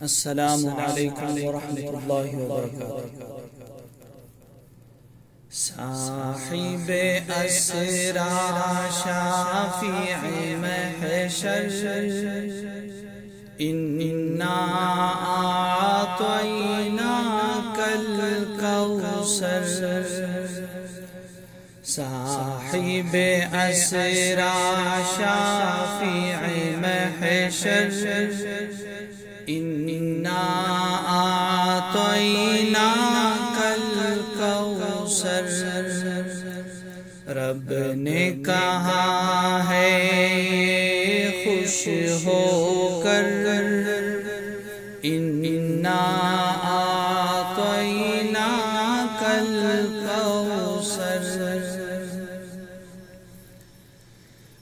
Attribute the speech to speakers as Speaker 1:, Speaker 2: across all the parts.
Speaker 1: السلام علیکم ورحمۃ اللہ وبرکاتہ۔ صاحب اسرار شافع محشر انا اعطیناک الکوثر، صاحب اسرار شافع محشر انا اعطیناک الکوثر، رب نے کہا ہے خوش ہو کر انا اعطیناک الکوثر،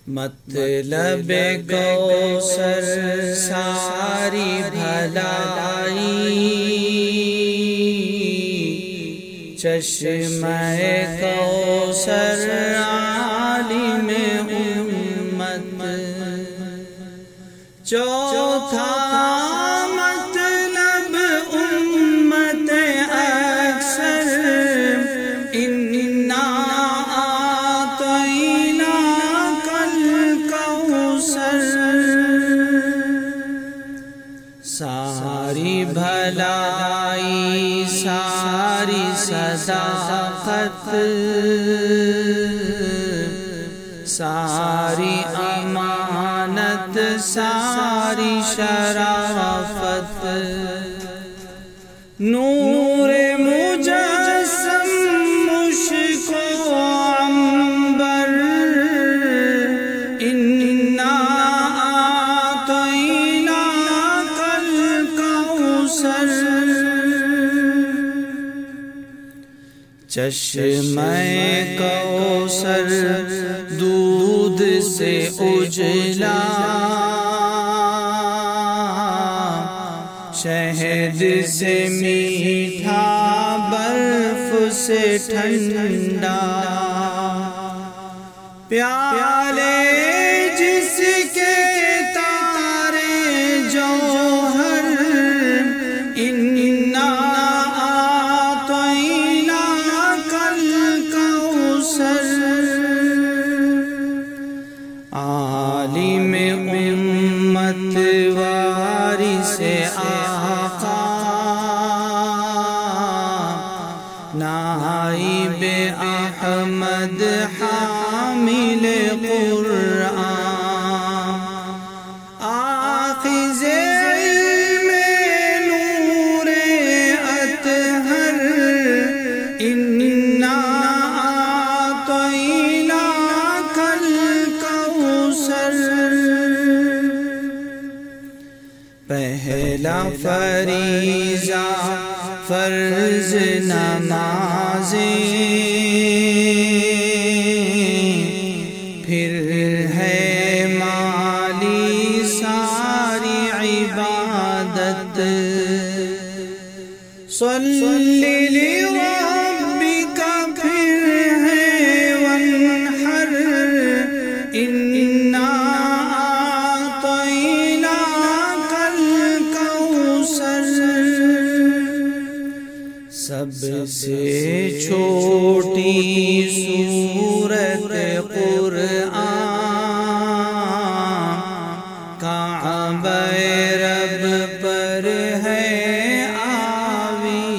Speaker 1: مطلب کوثر ساری بھلائی، چشمہ کوثر عالم امت، چوتھا مطلب امت اکثر انا اعطیناک الکوثر، ساری بھلائی ساری صداقت ساری امانت ساری شرافت، نور مجسم مشک و عنبر انا اعطیناک الکوثر، چشمہ کوثر دودھ سے اجلا، شہد سے میٹھا برف سے ٹھنڈا، پیالے جس کے تارے جوہر انا اعطیناک الکوثر، عالم امت وارث آقا، نائب احمد حامل قرآن، آخذ علم نور اطہر انا اعطیناک الکوثر، پہلا فریضہ فرض نمازیں، پھر ہے مالی ساری عبادت، صلی لربک پھر ہے وانحر انا اعطیناک الکوثر، سب سے چھوٹی سورت قرآن، کعبہ رب پر ہے آویزاں،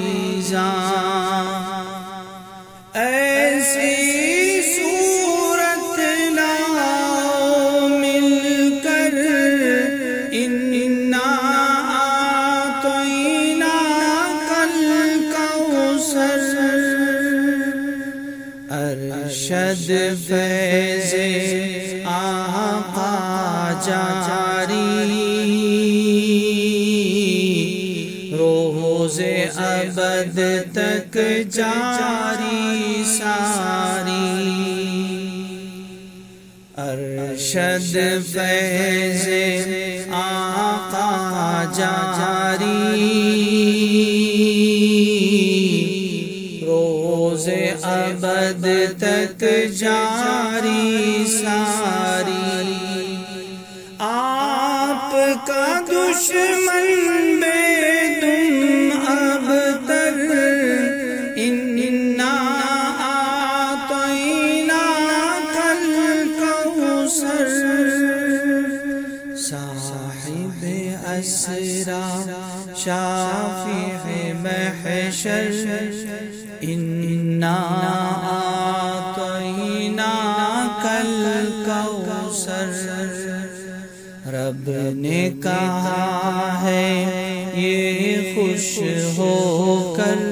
Speaker 1: ایسی صورت لاؤ مل کر انا اعطیناک الکوثر، ارشد فیض آقا جاری، روز ابد تک جاری ساری، ارشد فیض آقا جاری، روز ابد تک جاری ساری، آپ کا دشمن بے اسرا شافع محشر انا اعطیناک الکوثر رب نے کہا ہے یہ خوش ہو کر